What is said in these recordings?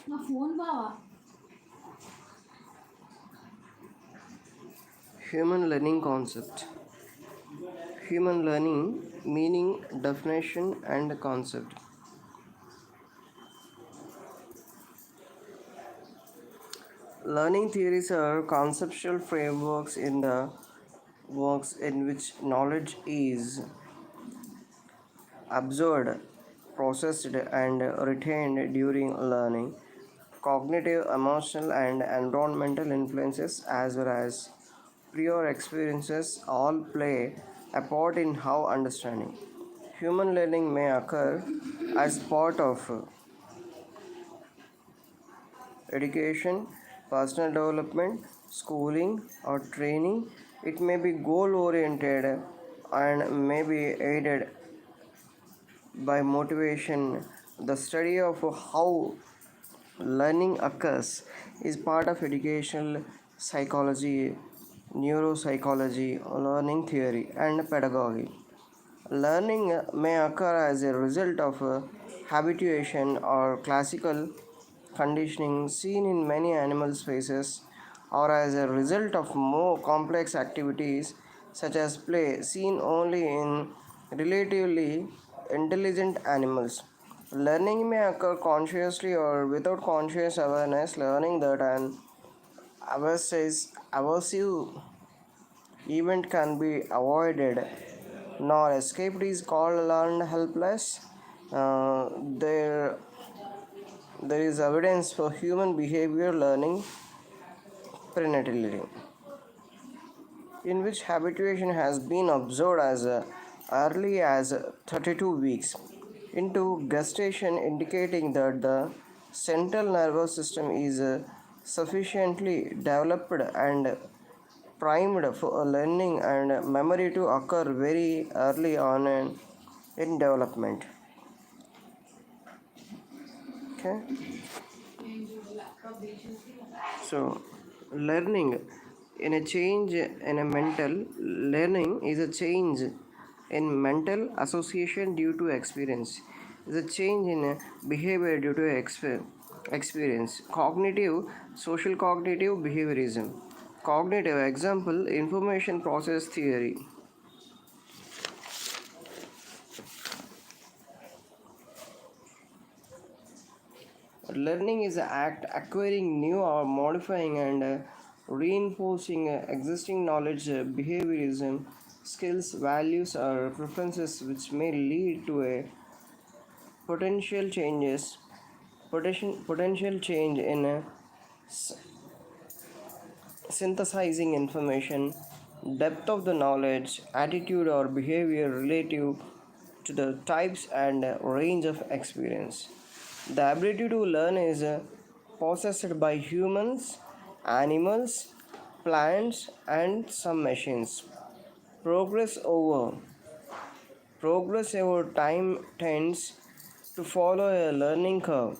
నా ఫోన్ బావా. Human learning concept. Human learning meaning, definition, and concept. Learning theories are conceptual frameworks in the works in which knowledge is absorbed, processed, and retained during learning. Cognitive, emotional, and environmental influences, as well as prior experiences, all play a part in how understanding. Human learning may occur as part of education, personal development, schooling, or training. It may be goal oriented and may be aided by motivation. The study of how learning occurs is part of educational psychology, neuropsychology, learning theory, and pedagogy. Learning may occur as a result of habituation or classical conditioning seen in many animal species, or as a result of more complex activities such as play seen only in relatively intelligent animals. Learning may occur consciously or without conscious awareness. Learning that an aversive event can be avoided nor escaped is called learned helpless. Uh, there, there is evidence for human behavior learning prenatally, in which habituation has been observed as early as 32 weeks into gestation, indicating that the central nervous system is sufficiently developed and primed for learning and memory to occur very early on in development. Okay, so learning in a change in a mental learning is a change in mental association due to experience, is a change in behavior due to experience. Cognitive, social cognitive behaviorism. Cognitive example, information process theory. Learning is an act acquiring new or modifying and reinforcing existing knowledge. Behaviorism, skills, values, or preferences which may lead to a potential changes, potential change in synthesizing information, depth of the knowledge, attitude or behavior relative to the types and range of experience. The ability to learn is possessed by humans, animals, plants, and some machines. Progress over Progress over time tends to follow a learning curve.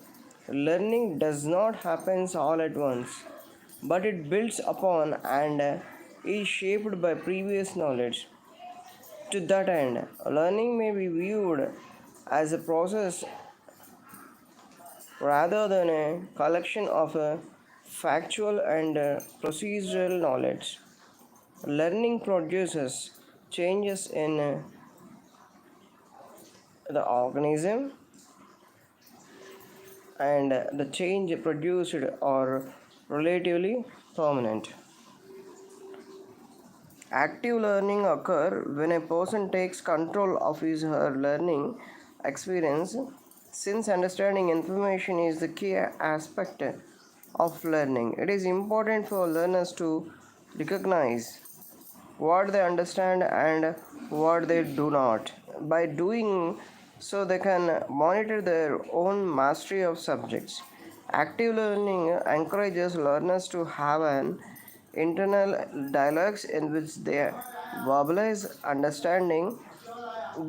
Learning does not happen all at once, but it builds upon and is shaped by previous knowledge. To that end, learning may be viewed as a process rather than a collection of factual and procedural knowledge. Learning produces changes in the organism, and the change produced are relatively permanent. Active learning occurs when a person takes control of his or her learning experience. Since understanding information is the key aspect of learning, it is important for learners to recognize what they understand and what they do not. By doing so, they can monitor their own mastery of subjects. Active learning encourages learners to have an internal dialogues in which they verbalize understanding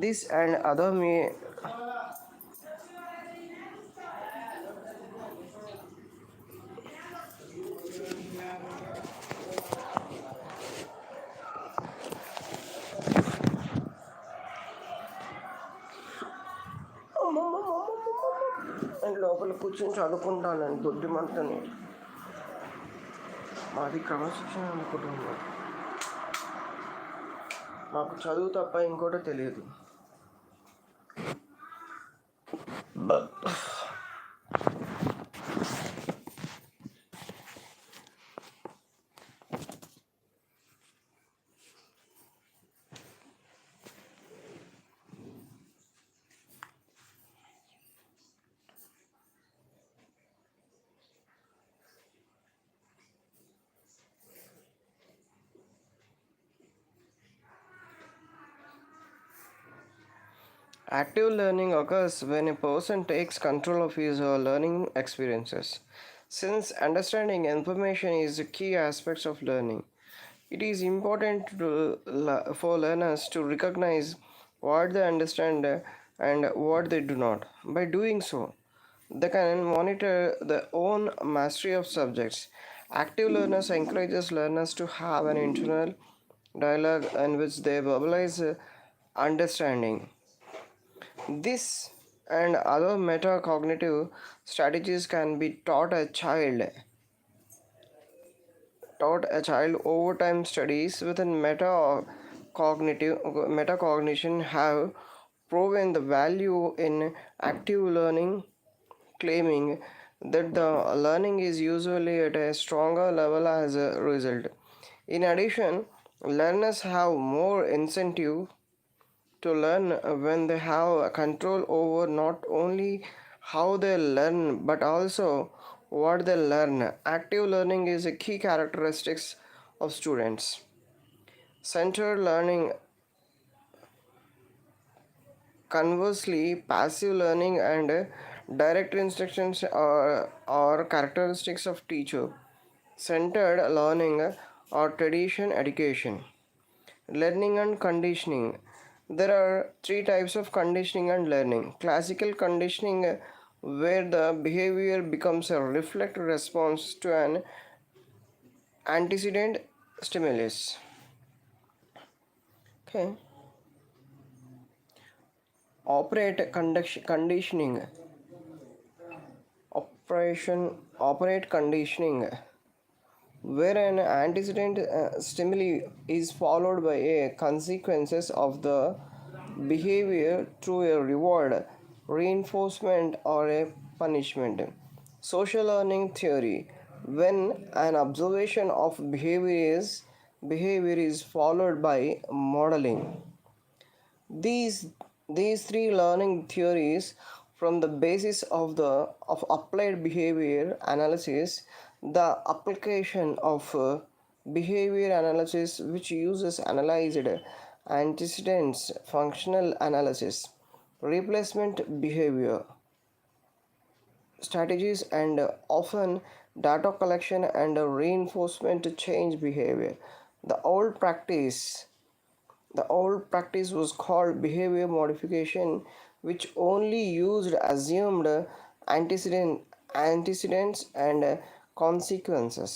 this and other may కూర్చొని చదువుకుంటానండి బుద్ధిమంతుని. మాది క్రమశిక్షణ అనుకుంటున్నాం. మాకు చదువు తప్ప ఇంకోటి తెలియదు. Active learning occurs when a person takes control of his learning experiences. Since understanding information is a key aspect of learning, it is important for learners to recognize what they understand and what they do not. By doing so, they can monitor their own mastery of subjects. Active learners encourages learners to have an internal dialogue in which they verbalize understanding. This and other metacognitive strategies can be taught a child over time. Studies within metacognition have proven the value in active learning, claiming that the learning is usually at a stronger level as a result. In addition, learners have more incentive to learn when they have control over not only how they learn but also what they learn. Active learning is a key characteristics of students. Centered learning, conversely, passive learning and direct instructions are characteristics of teacher. Centered learning or tradition education. Learning and conditioning. There are three types of conditioning and learning. Classical conditioning, where the behavior becomes a reflect response to an antecedent stimulus. Okay. Conditioning. Operate conditioning, where an antecedent stimuli is followed by a consequences of the behavior through a reward, reinforcement, or a punishment. Social learning theory, when an observation of behavior is followed by modeling. These three learning theories from the basis of applied behavior analysis. The application of behavior analysis, which uses analyzed antecedents, functional analysis, replacement behavior strategies, and often data collection and reinforcement to change behavior. The old practice the old practice was called behavior modification, which only used assumed antecedents and consequences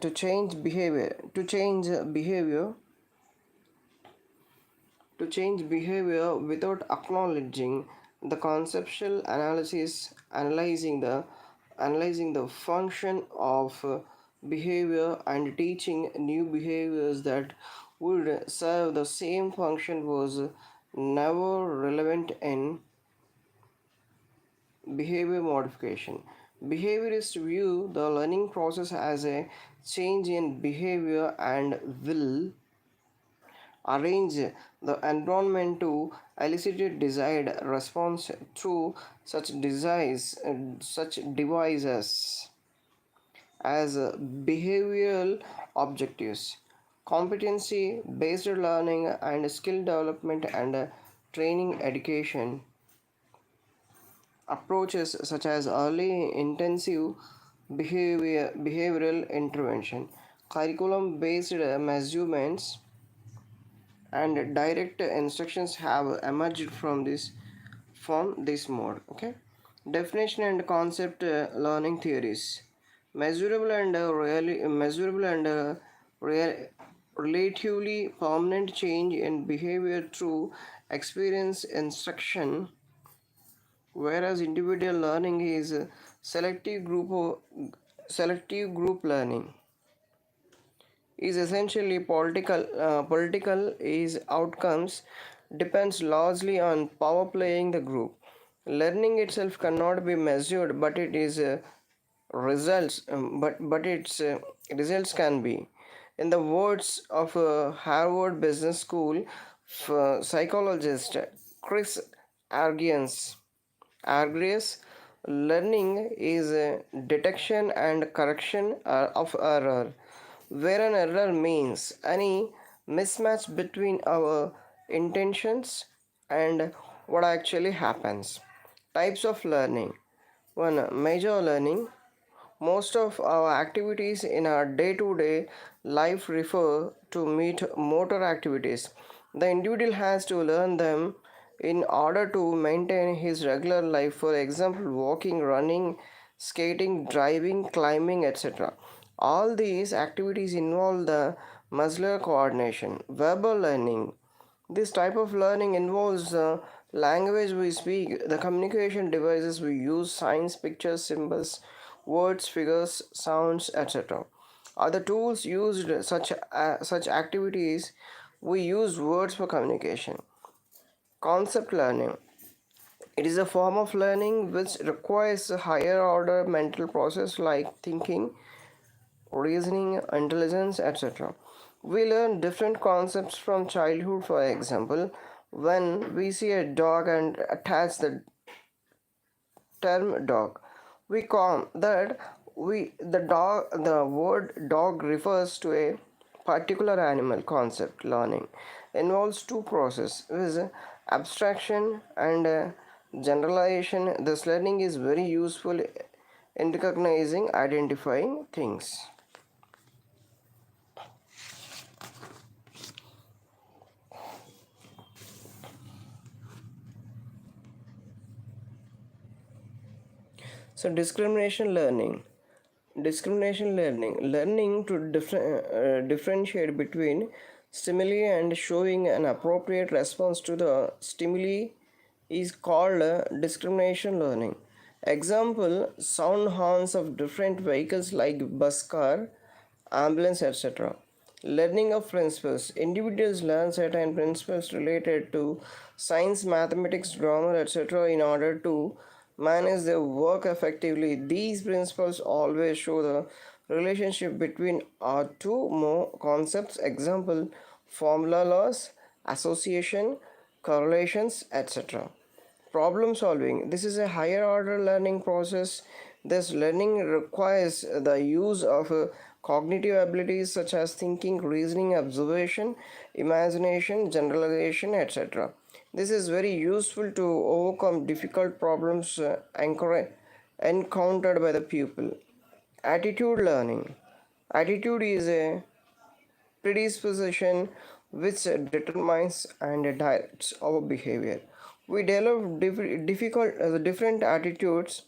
to change behavior. To change behavior without acknowledging the conceptual analyzing the function of behavior and teaching new behaviors that would serve the same function was never relevant in behavior modification. Behaviorists view the learning process as a change in behavior and will arrange the environment to elicit a desired response through such devices as behavioral objectives. Competency based learning and skill development and training education approaches such as early intensive behavioral intervention, curriculum based measurements, and direct instructions have emerged from this mode. Okay, definition and concept learning theories. Measurable and relatively permanent change in behavior through experience, instruction, whereas individual learning is selective group learning is essentially political is outcomes depends largely on power playing the group. Learning itself cannot be measured, but it is results but its results can be. In the words of Harvard Business School psychologist Chris Argyens, Agrees, learning is detection and correction of error, where an error means any mismatch between our intentions and what actually happens. Types of learning: 1. Major learning. Most of our activities in our day to day life refer to motor activities. The individual has to learn them in order to maintain his regular life, for example, walking, running, skating, driving, climbing, etc. All these activities involve the muscular coordination. Verbal learning. This type of learning involves the language we speak, the communication devices we use, signs, pictures, symbols, words, figures, sounds, etc. Other tools used such activities. We use words for communication. Concept learning. It is a form of learning which requires a higher order mental process like thinking, reasoning, intelligence, etc. We learn different concepts from childhood. For example, when we see a dog and attach the term dog, we call that the word dog refers to a particular animal. Concept learning involves two processes, is abstraction and generalization. This learning is very useful in recognizing, identifying things. So learning to differentiate between stimuli and showing an appropriate response to the stimuli is called discrimination learning. Example: sound horns of different vehicles like bus, car, ambulance, etc. Learning of principles. Individuals learn certain principles related to science, mathematics, grammar, etc. in order to manage their work effectively. These principles always show the relationship between our two more concepts. Example: formula laws, association, correlations, etc. Problem solving. This is a higher order learning process. This learning requires the use of cognitive abilities such as thinking, reasoning, observation, imagination, generalization, etc. This is very useful to overcome difficult problems encountered by the pupil. Attitude learning. Attitude is a predisposition which determines and directs our behavior. We develop different attitudes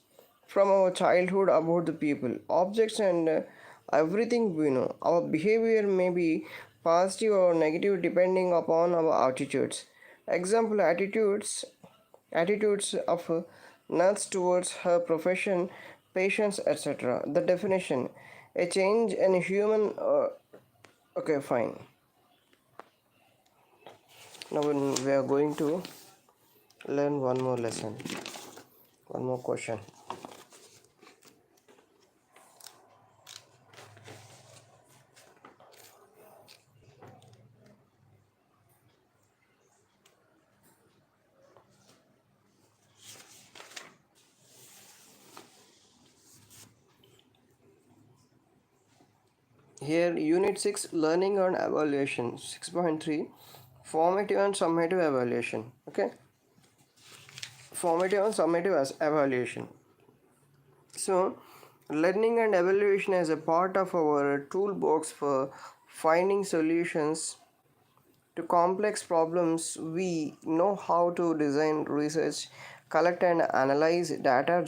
from our childhood about the people, objects, and everything we know. Our behavior may be positive or negative depending upon our attitudes. Example: attitudes of nurse towards her profession, patients, etc. The definition: a change in human. Okay, fine. Now we are going to learn one more lesson, one more question. Here, Unit 6, Learning and Evaluation, 6.3, Formative and Summative Evaluation. Okay, Formative and Summative Evaluation. So, learning and evaluation is a part of our toolbox for finding solutions to complex problems. We know how to design research, collect and analyze data,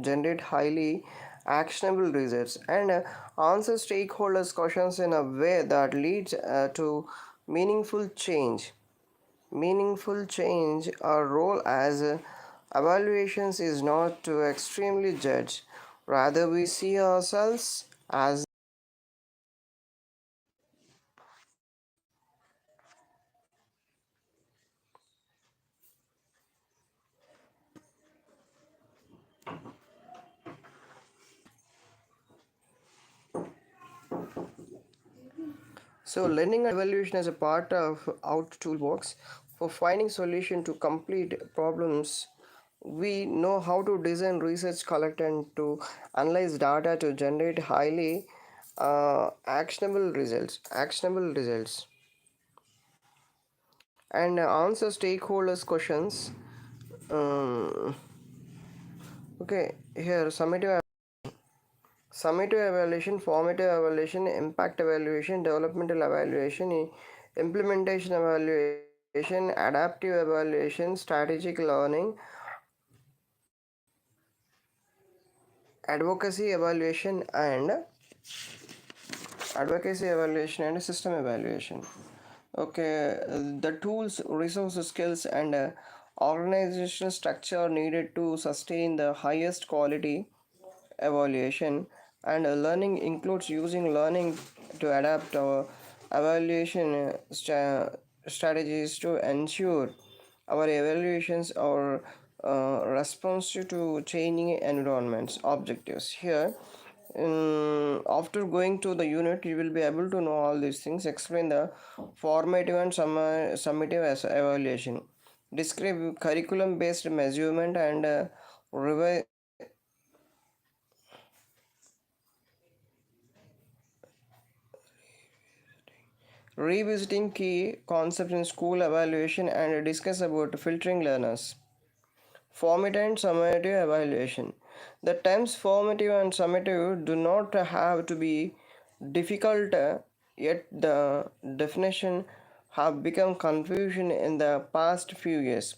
generate highly actionable results, and answer stakeholders' questions in a way that leads to meaningful change. Our role as Evaluations is not to extremely judge, rather, we see ourselves as so learning and evaluation as a part of our toolbox for finding solution to complete problems. We know how to design research, collect, and to analyze data to generate highly actionable results. And answer stakeholders' questions. Um, okay, here summative evaluation, formative evaluation, impact evaluation, developmental evaluation, implementation evaluation, adaptive evaluation, strategic learning, advocacy evaluation, and system evaluation. Okay, the tools, resources, skills, and organizational structure needed to sustain the highest quality evaluation and learning includes using learning to adapt our evaluation strategies to ensure our evaluations are responsive to changing environments objectives here. After going to the unit you will be able to know all these things. Explain the formative and summative evaluation, describe curriculum based measurement and revi- revisiting key concepts in school evaluation and discuss about filtering learners. Formative and summative evaluation. The terms formative and summative do not have to be difficult, yet the definition have become confusion in the past few years.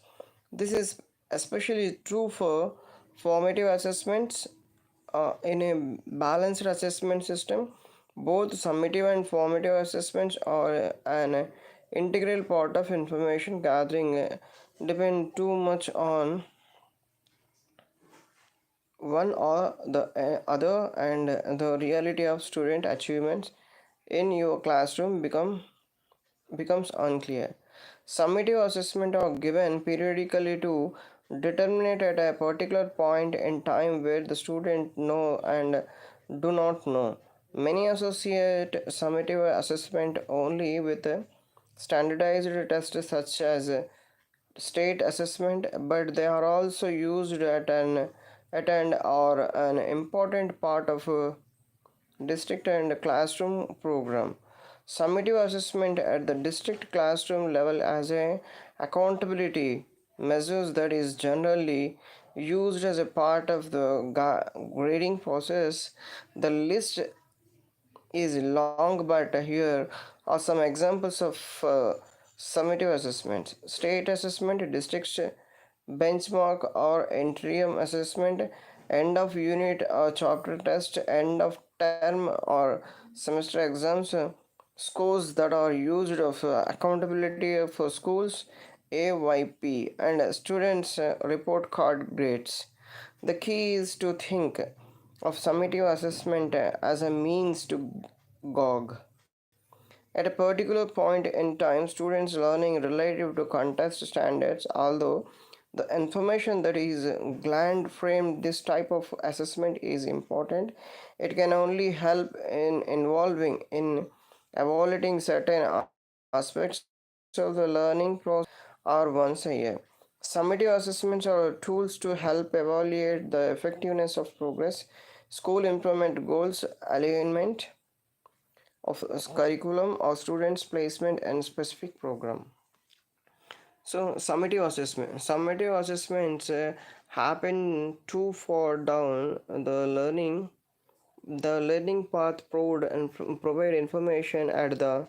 This is especially true for formative assessments in a balanced assessment system. Both summative and formative assessments are an integral part of information gathering. Depend too much on one or the other, and the reality of student achievements in your classroom becomes unclear. Summative assessment are given periodically to determine at a particular point in time where the student know and do not know. Many associate summative assessment only with standardized tests such as state assessment, but they are also used at an or an important part of a district and classroom program. Summative assessment at the district classroom level as a accountability measures that is generally used as a part of the grading process. The list is long, but here are some examples of summative assessments: state assessment, district benchmark or interim assessment, end of unit or chapter test, end of term or semester exams, scores that are used of accountability for schools, AYP, and students report card grades. The key is to think of summative assessment as a means to gauge at a particular point in time students learning relative to contest standards. Although the information that is gleaned from this type of assessment is important, it can only help in involving in evaluating certain aspects of the learning process or once a year. Summative assessments are tools to help evaluate the effectiveness of progress, school improvement goals, alignment of curriculum or students placement and specific program. So summative assessments happen to for down the learning path proved and provide information at the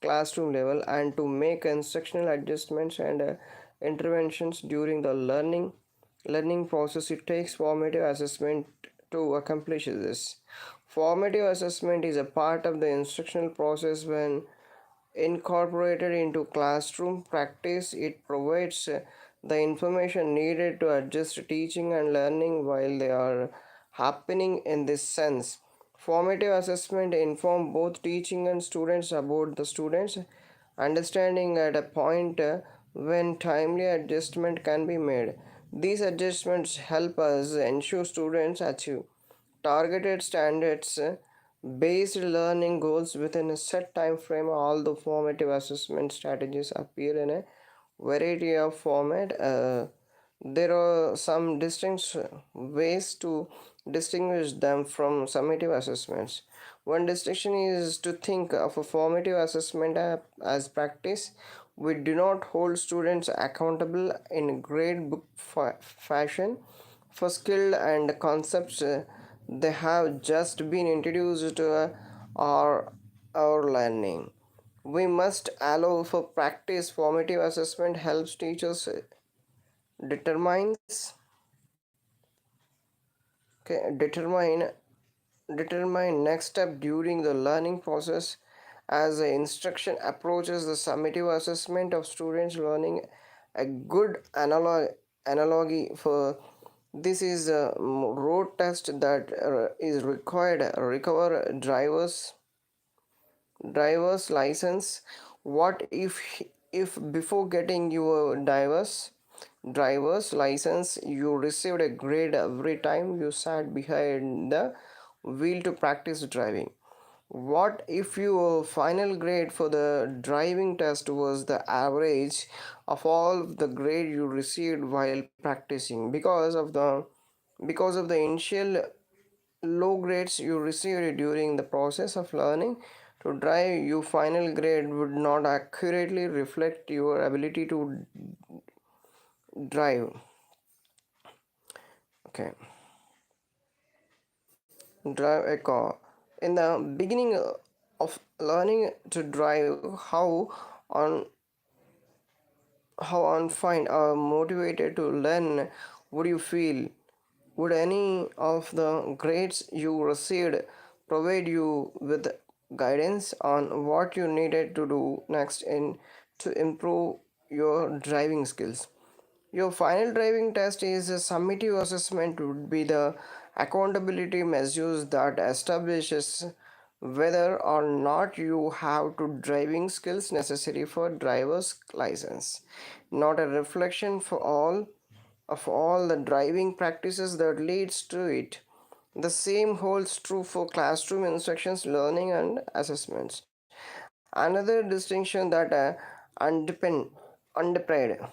classroom level and to make instructional adjustments and interventions during the learning process. It takes formative assessment to accomplish this. Formative assessment is a part of the instructional process. When incorporated into classroom practice, it provides the information needed to adjust teaching and learning while they are happening. In this sense, formative assessment inform both teaching and students about the students understanding at a point when timely adjustment can be made. These adjustments help us ensure students achieve targeted standards based learning goals within a set time frame. All the formative assessment strategies appear in a variety of format. There are some distinct ways to distinguish them from summative assessments. One distinction is to think of a formative assessment as practice. We do not hold students accountable in grade book fashion for skill and concepts they have just been introduced to our learning. We must allow for practice. Formative assessment helps teachers determines okay, determine next step during the learning process. As the instruction approaches the summative assessment of students learning, a good analogy for this is a road test that is required recover driver's license. What if before getting your driver's license you received a grade every time you sat behind the wheel to practice driving? What if your final grade for the driving test was the average of all the grade you received while practicing? Because of the initial low grades you received during the process of learning to drive, your final grade would not accurately reflect your ability to drive. Okay, drive a car. In the beginning of learning to drive, on unfine or motivated to learn would you feel? Would any of the grades you received provide you with guidance on what you needed to do next in to improve your driving skills? Your final driving test is a summative assessment would be the accountability measures that establishes whether or not you have to driving skills necessary for driver's license, not a reflection for all the driving practices that leads to it. The same holds true for classroom instructions, learning, and assessments. Another distinction that underpin underplayed